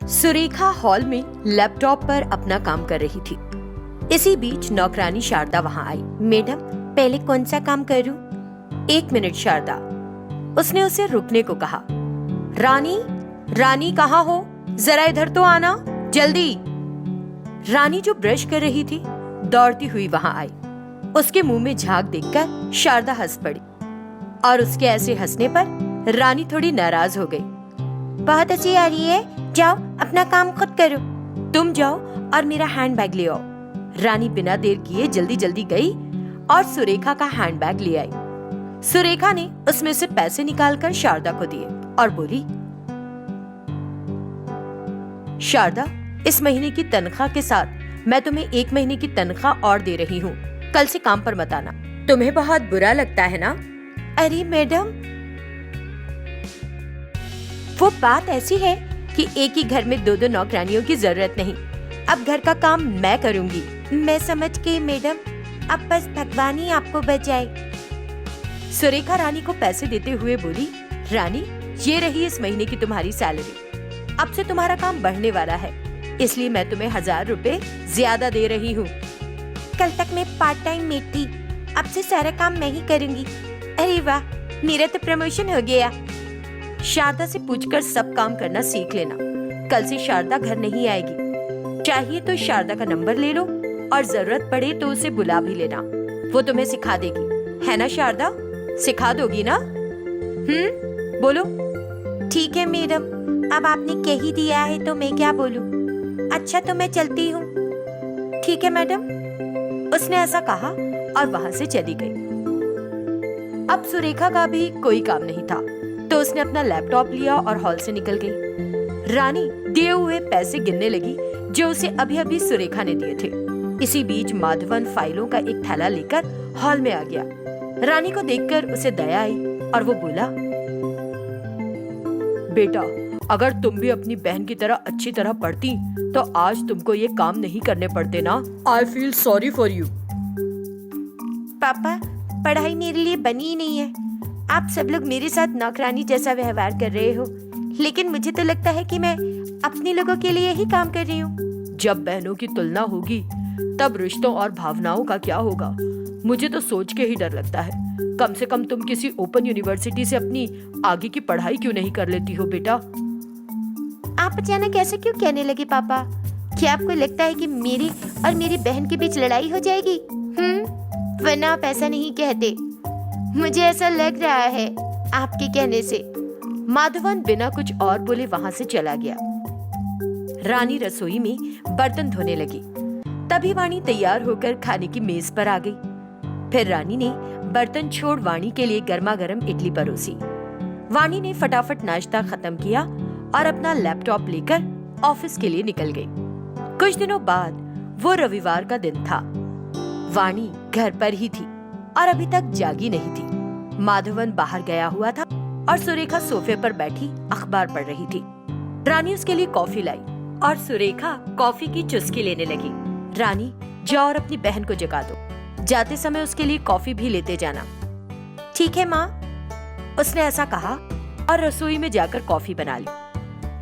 Surekha hall में laptop पर अपना काम कर रही थी। इसी बीच नौकरानी शारदा वहां आई। मैडम, पहले कौन सा काम करूं? 1 मिनट शारदा, उसने उसे रुकने को कहा। रानी, रानी कहाँ हो? जरा इधर तो आना, जल्दी। रानी जो ब्रश कर रही थी, दौड़ती हुई वहां आई। उसके मुंह में झाग देखकर शारदा हंस पड़ी और उसके ऐसे हंसने पर रानी थोड़ी नाराज हो गई। बहुत हंसी आ रही है, जाओ अपना काम खुद करो। तुम जाओ और मेरा हैंडबैग ले आओ। रानी बिना देर किए जल्दी जल्दी गई और सुरेखा का हैंडबैग ले आई। सुरेखा ने उसमें से पैसे निकालकर शारदा को दिए और बोली, शारदा, इस महीने की तनख्वाह के साथ मैं तुम्हें 1 महीने की तनख्वाह और दे रही हूँ। कल से काम पर मत आना। तुम्हें बहुत बुरा लगता है ना? अरे मैडम, वो बात ऐसी है कि एक ही घर में 2-2 नौकरानियों की जरूरत नहीं। अब घर का काम मैं करूंगी। मैं समझ गई मैडम, अब बस भगवान ही आपको बचाए। सुरेखा रानी को पैसे देते हुए बोली, रानी, ये रही इस महीने की तुम्हारी सैलरी। अब से तुम्हारा काम बढ़ने वाला है, इसलिए मैं तुम्हें 1000 रुपए ज्यादा दे रही हूँ। कल तक मैं पार्ट टाइम मेट थी, अब से सारा काम मैं ही करूंगी। अरे वाह, मेरा तो प्रमोशन हो गया। शारदा से पूछकर सब काम करना सीख लेना। कल से शारदा घर नहीं आएगी। चाहिए तो शारदा का नंबर ले लो और जरूरत पड़े तो उसे बुला भी लेना। वो तुम्हें सिखा देगी, है ना शारदा? सिखा दोगी ना? बोलो। ठीक है मैडम, अब आपने कह ही दिया है तो मैं क्या बोलूं। अच्छा, तो मैं चलती हूँ। ठीक है मैडम, उसने ऐसा कहा और वहां से चली गई। अब सुरेखा का भी कोई काम नहीं था, तो उसने अपना लैपटॉप लिया और हॉल से निकल गई। रानी दिए हुए पैसे गिनने लगी जो उसे अभी अभी सुरेखा ने दिए थे। इसी बीच माधवन फाइलों का एक थैला लेकर हॉल में आ गया। रानी को देखकर उसे दया आई और वो बोला, बेटा, अगर तुम भी अपनी बहन की तरह अच्छी तरह पढ़ती तो आज तुमको ये काम नहीं करने पड़ते ना। I feel sorry for you. पापा, पढ़ाई मेरे लिए बनी ही नहीं है। आप सब लोग मेरे साथ नौकरानी जैसा व्यवहार कर रहे हो, लेकिन मुझे तो लगता है कि मैं अपने लोगों के लिए ही काम कर रही हूँ। जब बहनों की तुलना होगी तब रिश्तों और भावनाओं का क्या होगा? मुझे तो सोच के ही डर लगता है। कम से कम तुम किसी ओपन यूनिवर्सिटी से अपनी आगे की पढ़ाई क्यों नहीं कर लेती हो बेटा? आप अचानक ऐसे क्यों कहने लगे पापा? क्या आपको लगता है कि मेरी और मेरी बहन के बीच लड़ाई हो जाएगी? वरना आप ऐसा नहीं कहते। मुझे ऐसा लग रहा है आपके कहने से। माधवन बिना कुछ और बोले वहां से चला गया। रानी रसोई में बर्तन धोने लगी। तभी वाणी तैयार होकर खाने की मेज पर आ गई। फिर रानी ने बर्तन छोड़ वाणी के लिए गर्मा गर्म इडली परोसी। वाणी ने फटाफट नाश्ता खत्म किया और अपना लैपटॉप लेकर ऑफिस के लिए निकल गई। कुछ दिनों बाद वो रविवार का दिन था। वाणी घर पर ही थी और अभी तक जागी नहीं थी। माधवन बाहर गया हुआ था और सुरेखा सोफे पर बैठी अखबार पढ़ रही थी। रानी उसके लिए कॉफी लाई और सुरेखा कॉफी की चुस्की लेने लगी। रानी, जाओ और अपनी बहन को जगा दो। जाते समय उसके लिए कॉफी भी लेते जाना। ठीक है माँ, उसने ऐसा कहा और रसोई में जाकर कॉफी बना ली।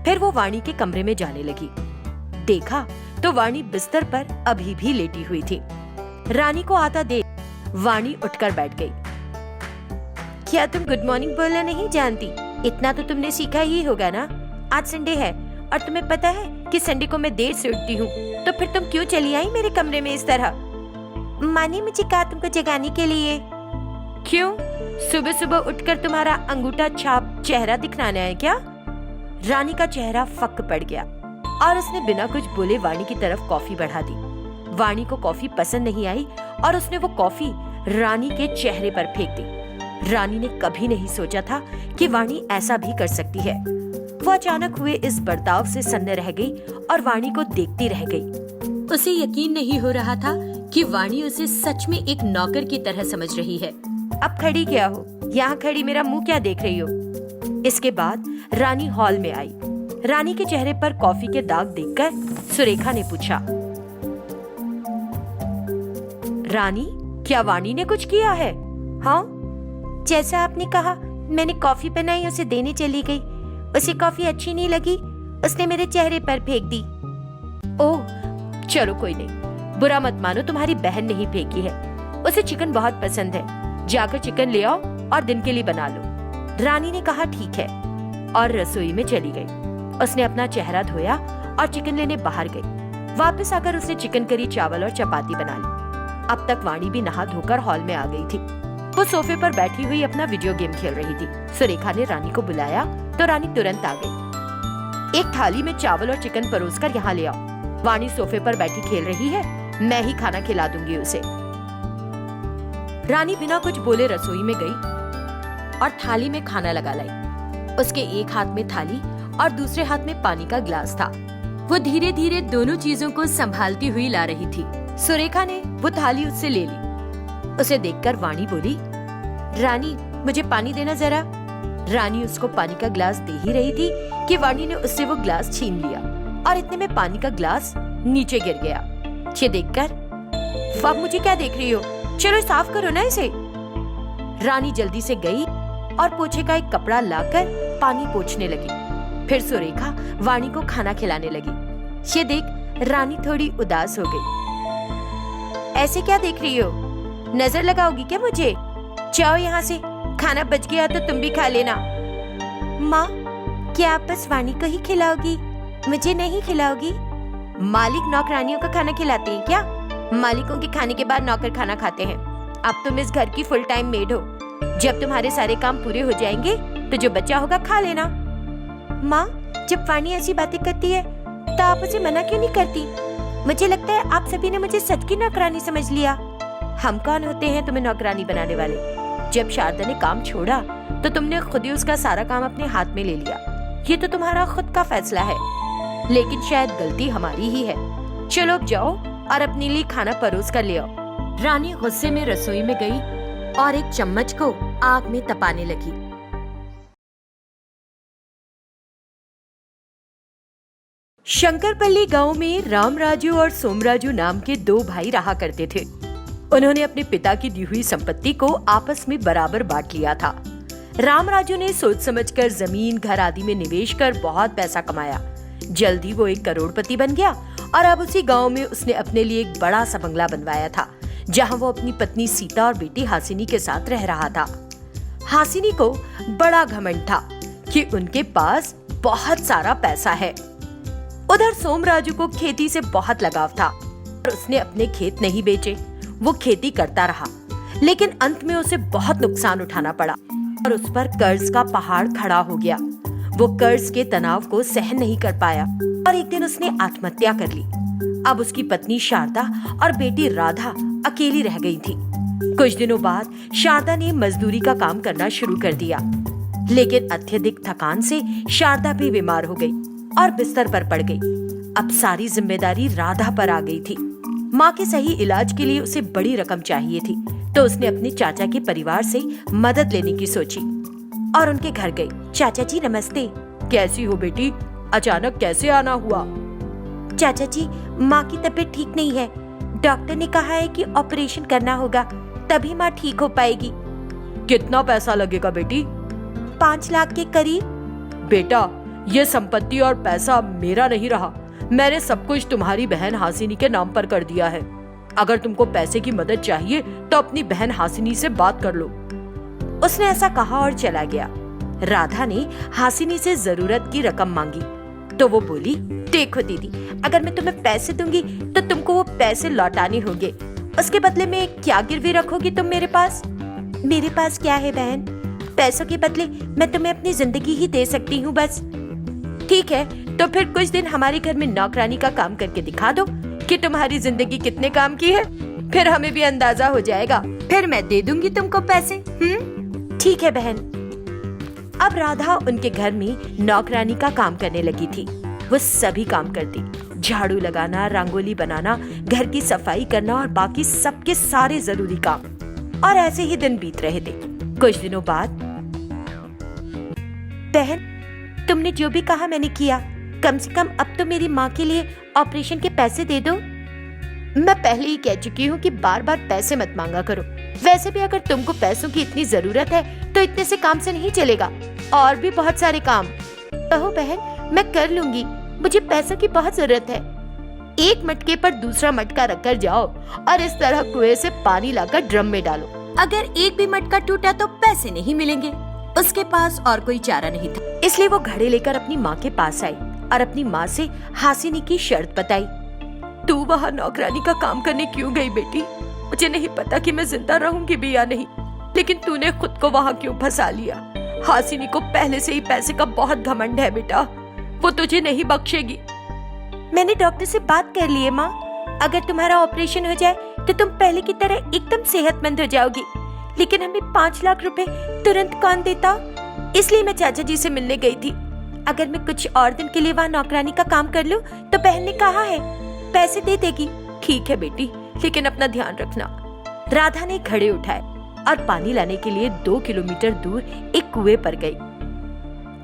फिर वो वाणी के कमरे में जाने लगी। देखा तो वाणी बिस्तर पर अभी भी लेटी हुई थी। रानी को आता देख वाणी उठकर बैठ गई। क्या तुम गुड मॉर्निंग बोलना नहीं जानती? इतना तो तुमने सीखा ही होगा ना। आज संडे है और तुम्हें पता है कि संडे को मैं देर से उठती हूँ, तो फिर तुम क्यों चली आई मेरे कमरे में इस तरह? माँ ने मुझे कहा तुमको जगाने के लिए। क्यों? सुबह सुबह उठकर तुम्हारा अंगूठा छाप चेहरा दिखलाना है क्या? रानी का चेहरा फक पड़ गया और उसने बिना कुछ बोले वाणी की तरफ कॉफी बढ़ा दी। वाणी को कॉफी पसंद नहीं आई और उसने वो कॉफी रानी के चेहरे पर फेंक दी। रानी ने कभी नहीं सोचा था कि वाणी ऐसा भी कर सकती है। वो अचानक हुए इस बर्ताव से सन्न रह गई और वाणी को देखती रह गई। उसे यकीन नहीं हो रहा था कि वाणी उसे सच में एक नौकर की तरह समझ रही है। अब खड़ी क्या हो? यहाँ खड़ी मेरा मुंह क्या देख रही हो? इसके बाद रानी हॉल में आई। रानी के चेहरे पर कॉफी के दाग देखकर सुरेखा ने पूछा, रानी, क्या वाणी ने कुछ किया है? हाँ, जैसा आपने कहा, मैंने कॉफी बनाई उसे देने चली गई। उसे कॉफी अच्छी नहीं लगी उसने मेरे चेहरे पर फेंक दी। ओह चलो कोई नहीं, बुरा मत मानो, तुम्हारी बहन ने ही फेंकी है। उसे चिकन बहुत पसंद है, जाकर चिकन ले आओ और दिन के लिए बना लो। रानी ने कहा ठीक है और रसोई में चली गई। उसने अपना चेहरा धोया और चिकन लेने बाहर गई। वापस आकर उसने चिकन करी, चावल और चपाती बना ली। अब तक वाणी भी नहा धोकर हॉल में आ गई थी। वो सोफे पर बैठी हुई अपना वीडियो गेम खेल रही थी। सुरेखा ने रानी को बुलाया तो रानी तुरंत आ गई। एक थाली में चावल और चिकन परोसकर यहाँ ले आओ। वाणी सोफे पर बैठी खेल रही है, मैं ही खाना खिला दूंगी उसे। रानी बिना कुछ बोले रसोई में गई और थाली में खाना लगा लाई। उसके एक हाथ में थाली और दूसरे हाथ में पानी का गिलास था। वो धीरे धीरे दोनों चीजों को संभालती हुई ला रही थी। सुरेखा ने वो थाली उससे ले ली। उसे देखकर वाणी बोली, रानी मुझे पानी देना जरा। रानी उसको पानी का गिलास दे ही रही थी कि वाणी ने उससे वो गिलास छीन लिया और इतने में पानी का गिलास नीचे गिर गया। ये देखकर, अब मुझे क्या देख रही हो, चलो साफ करो ना इसे। रानी जल्दी से गई और पोछे का एक कपड़ा लाकर पानी पोंछने लगी। फिर सुरेखा वाणी को खाना खिलाने लगी। ये देख रानी थोड़ी उदास हो गई। ऐसे क्या देख रही हो, नजर लगाओगी क्या मुझे? जाओ यहाँ से, खाना बच गया तो तुम भी खा लेना। माँ, क्या आप बस वाणी को ही खिलाओगी, मुझे नहीं खिलाओगी? मालिक नौकरानियों का खाना खिलाते हैं क्या? मालिकों के खाने के बाद नौकर खाना खाते हैं। अब तुम इस घर की फुल टाइम मेड हो। जब तुम्हारे सारे काम पूरे हो जाएंगे तो जो बचा होगा खा लेना। माँ, जब वाणी ऐसी बातें करती है तो आप उसे मना क्यों नहीं करती? मुझे लगता है आप सभी ने मुझे सच की नौकरानी समझ लिया। हम कौन होते हैं तुम्हें नौकरानी बनाने वाले? जब शारदा ने काम छोड़ा तो तुमने खुद ही उसका सारा काम अपने हाथ में ले लिया। ये तो तुम्हारा खुद का फैसला है, लेकिन शायद गलती हमारी ही है। चलो अब जाओ और अपने लिए खाना परोस कर ले आओ। रानी गुस्से में रसोई में गई और एक चम्मच को आग में तपाने लगी। शंकरपल्ली गांव में रामराजू और सोमराजू नाम के दो भाई रहा करते थे। उन्होंने अपने पिता की दी हुई संपत्ति को आपस में बराबर बांट लिया था। रामराजू ने सोच समझकर जमीन, घर आदि में निवेश कर बहुत पैसा कमाया। जल्द ही वो एक करोड़पति बन गया और अब उसी गांव में उसने अपने लिए एक बड़ा सा बंगला बनवाया था, जहां वो अपनी पत्नी सीता और बेटी हासिनी के साथ रह रहा था। हासिनी को बड़ा घमंड था कि उनके पास बहुत सारा पैसा है। उधर सोमराजू को खेती से बहुत लगाव था और उसने अपने खेत नहीं बेचे। वो खेती करता रहा, लेकिन अंत में उसे बहुत नुकसान उठाना पड़ा और उस पर कर्ज का पहाड़ खड़ा हो गया। वो कर्ज के तनाव को सहन नहीं कर पाया और एक दिन उसने आत्महत्या कर ली। अब उसकी पत्नी शारदा और बेटी राधा अकेली रह गई थी। कुछ दिनों बाद शारदा ने मजदूरी का काम करना शुरू कर दिया, लेकिन अत्यधिक थकान से शारदा भी बीमार हो गई और बिस्तर पर पड़ गई। अब सारी जिम्मेदारी राधा पर आ गई थी। माँ के सही इलाज के लिए उसे बड़ी रकम चाहिए थी, तो उसने अपने चाचा के परिवार से मदद लेने की सोची और उनके घर गई। चाचा जी नमस्ते। कैसी हो बेटी, अचानक कैसे आना हुआ? चाचा जी, माँ की तबीयत ठीक नहीं है। डॉक्टर ने कहा है कि ऑपरेशन करना होगा, तभी माँ ठीक हो पाएगी। कितना पैसा लगेगा बेटी? 5 लाख के करीब। बेटा, ये संपत्ति और पैसा मेरा नहीं रहा। मैंने सब कुछ तुम्हारी बहन हासिनी के नाम पर कर दिया है। अगर तुमको पैसे की मदद चाहिए तो अपनी बहन हासिनी से बात कर लो। उसने ऐसा कहा और चला गया। राधा ने हासिनी से जरूरत की रकम मांगी तो वो बोली, देखो दीदी, अगर मैं तुम्हें पैसे दूंगी तो तुमको वो पैसे लौटाने होंगे। उसके बदले में क्या गिरवी रखोगी तुम मेरे पास? मेरे पास क्या है बहन, पैसों के बदले मैं तुम्हें अपनी जिंदगी ही दे सकती हूँ बस। ठीक है, तो फिर कुछ दिन हमारे घर में नौकरानी का काम करके दिखा दो कि तुम्हारी जिंदगी कितने काम की है, फिर हमें भी अंदाजा हो जाएगा। फिर मैं दे दूंगी तुमको पैसे। ठीक है बहन। अब राधा उनके घर में नौकरानी का काम करने लगी थी। वो सभी काम करती, झाड़ू लगाना, रंगोली बनाना, घर की सफाई करना और बाकी सबके सारे जरूरी काम। और ऐसे ही दिन बीत रहे थे। कुछ दिनों बाद, बहन तुमने जो भी कहा मैंने किया, कम से कम अब तो मेरी माँ के लिए ऑपरेशन के पैसे दे दो। मैं पहले ही कह चुकी हूँ कि बार बार पैसे मत मांगा करो। वैसे भी अगर तुमको पैसों की इतनी जरूरत है तो इतने से काम से नहीं चलेगा, और भी बहुत सारे काम। कहो बहन, मैं कर लूंगी, मुझे पैसों की बहुत जरूरत है। एक मटके पर दूसरा मटका रखकर जाओ और इस तरह कुएं से पानी लाकर ड्रम में डालो। अगर एक भी मटका टूटा तो पैसे नहीं मिलेंगे। उसके पास और कोई चारा नहीं था, इसलिए वो घड़े लेकर अपनी माँ के पास आई और अपनी माँ से हासिनी की शर्त बताई। तू वहाँ नौकरानी का काम करने क्यों गई बेटी? मुझे नहीं पता कि मैं जिंदा रहूंगी भी या नहीं, लेकिन तूने खुद को वहाँ क्यों फंसा लिया? हासिनी को पहले से ही पैसे का बहुत घमंड है बेटा, वो तुझे नहीं बख्शेगी। मैंने डॉक्टर से बात कर ली है माँ, अगर तुम्हारा ऑपरेशन हो जाए तो तुम पहले की तरह एकदम सेहतमंद हो जाओगी। लेकिन हमें 5 लाख रुपए तुरंत कौन देता? इसलिए मैं चाचा जी से मिलने गई थी। अगर मैं कुछ और दिन के लिए वहाँ नौकरानी का काम कर लूँ तो बहन ने कहा है पैसे दे देगी। ठीक है बेटी, लेकिन अपना ध्यान रखना। राधा ने घड़े उठाए और पानी लाने के लिए 2 किलोमीटर दूर एक कुएं पर गई।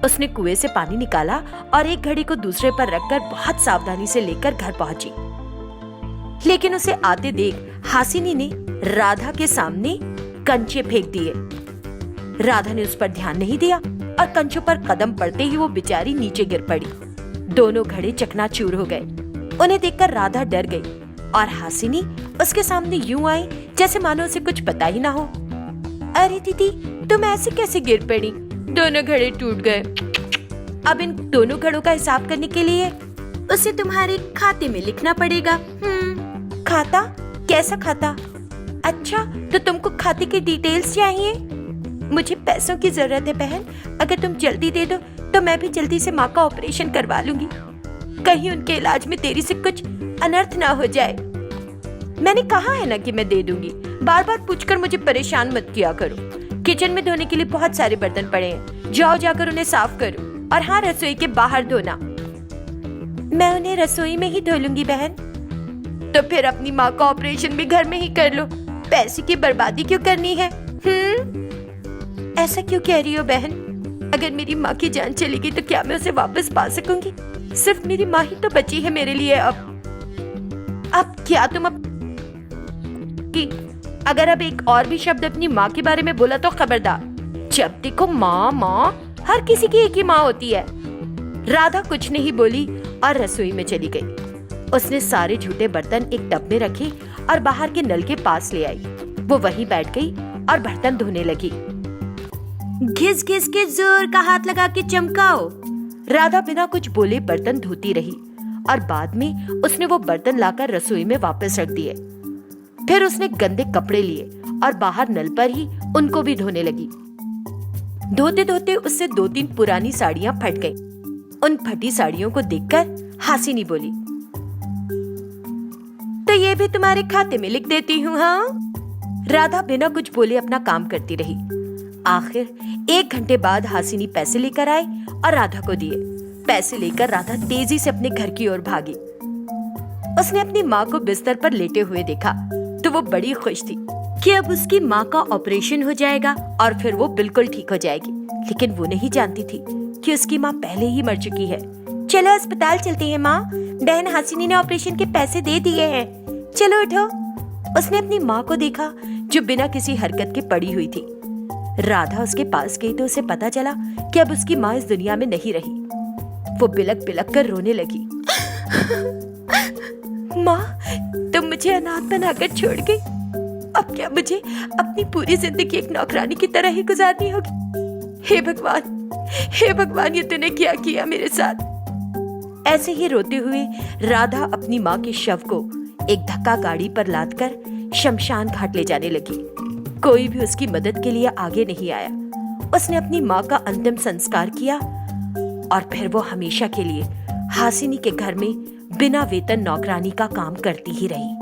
उसने कुएं से पानी निकाला और एक घड़े को दूसरे पर रखकर बहुत सावधानी से लेकर घर पहुंची। लेकिन उसे आते देख हासिनी ने राधा के सामने कंचे फेंक दिए। राधा ने उस पर ध्यान नहीं दिया और कंचों पर कदम पड़ते ही वो बेचारी नीचे गिर पड़ी। दोनों घड़े चकनाचूर हो गए। उन्हें देखकर राधा डर गई और हासिनी उसके सामने यूं आई जैसे मानो उसे कुछ पता ही ना हो। अरे दीदी, तुम ऐसे कैसे गिर पड़ी? दोनों घड़े टूट गए। अब इन दोनों घड़ों का हिसाब करने के लिए उसे तुम्हारे खाते में लिखना पड़ेगा। खाता? कैसा खाता? अच्छा, तो तुमको खाते की डिटेल्स चाहिए? मुझे पैसों की जरूरत है बहन, अगर तुम जल्दी दे दो तो मैं भी जल्दी से माँ का ऑपरेशन करवा लूंगी। कहीं उनके इलाज में देरी से कुछ अनर्थ ना हो जाए। मैंने कहा है ना कि मैं दे दूंगी, बार बार पूछकर मुझे परेशान मत किया करो। किचन में धोने के लिए बहुत सारे बर्तन पड़े हैं, जाओ जाकर उन्हें साफ करो। और हाँ, रसोई के बाहर धोना। मैं उन्हें रसोई में ही धो लूंगी बहन। तो फिर अपनी माँ का ऑपरेशन भी घर में ही कर लो, पैसे की बर्बादी क्यों करनी है? ऐसा क्यों कह रही हो बहन? अगर मेरी माँ की जान चलेगी तो क्या मैं उसे वापस पा सकूंगी? सिर्फ मेरी माँ ही तो बची है मेरे लिए। अब क्या तुम अगर अब एक और भी शब्द अपनी माँ के बारे में बोला तो खबरदार। जब देखो माँ माँ, हर किसी की एक ही माँ होती है। राधा कुछ नहीं बोली और रसोई में चली गई। उसने सारे झूठे बर्तन एक टब में रखे और बाहर के नल के पास ले आई। वो वहीं बैठ गई और बर्तन धोने लगी। घिस घिस के जोर का हाथ लगा के चमकाओ। राधा बिना कुछ बोले बर्तन धोती रही और बाद में उसने वो बर्तन लाकर रसोई में वापस रख दिए। फिर उसने गंदे कपड़े लिए और बाहर नल पर ही उनको भी धोने लगी। धोते धोते उससे 2-3 पुरानी साड़ियां फट गईं। उन फटी साड़ियों को देखकर हासिनी बोली, तो ये भी तुम्हारे खाते में लिख देती हूँ। हाँ। राधा बिना कुछ बोले अपना काम करती रही। आखिर 1 घंटे बाद हासिनी पैसे लेकर आई और राधा को दिए। पैसे लेकर राधा तेजी से अपने घर की ओर भागी। उसने अपनी माँ को बिस्तर पर लेटे हुए देखा तो वो बड़ी खुश थी कि अब उसकी माँ का ऑपरेशन हो जाएगा और फिर वो बिल्कुल ठीक हो जाएगी। लेकिन वो नहीं जानती थी कि उसकी माँ पहले ही मर चुकी है। चलो अस्पताल चलते हैं माँ, बहन हासिनी ने ऑपरेशन के पैसे दे दिए हैं, चलो उठो। उसने अपनी माँ को देखा जो बिना किसी हरकत के पड़ी हुई थी। राधा उसके पास गई तो उसे पता चला कि अब उसकी माँ इस दुनिया में नहीं रही। वो बिलक बिलक कर रोने लगी। माँ, तुम मुझे अनाथ बनाकर छोड़ गई। अब क्या मुझे अपनी पूरी जिंदगी एक नौकरानी की तरह ही गुजारनी होगी? हे भगवान, ये तूने क्या किया मेरे साथ? ऐसे ही रोते हुए राधा अपनी माँ के शव को एक धक्का गाड़ी पर लादकर शमशान घाट ले जाने लगी। कोई भी उसकी मदद के लिए आगे नहीं आया। उसने अपनी माँ का अंतिम संस्कार किया और फिर वो हमेशा के लिए हासिनी के घर में बिना वेतन नौकरानी का काम करती ही रही।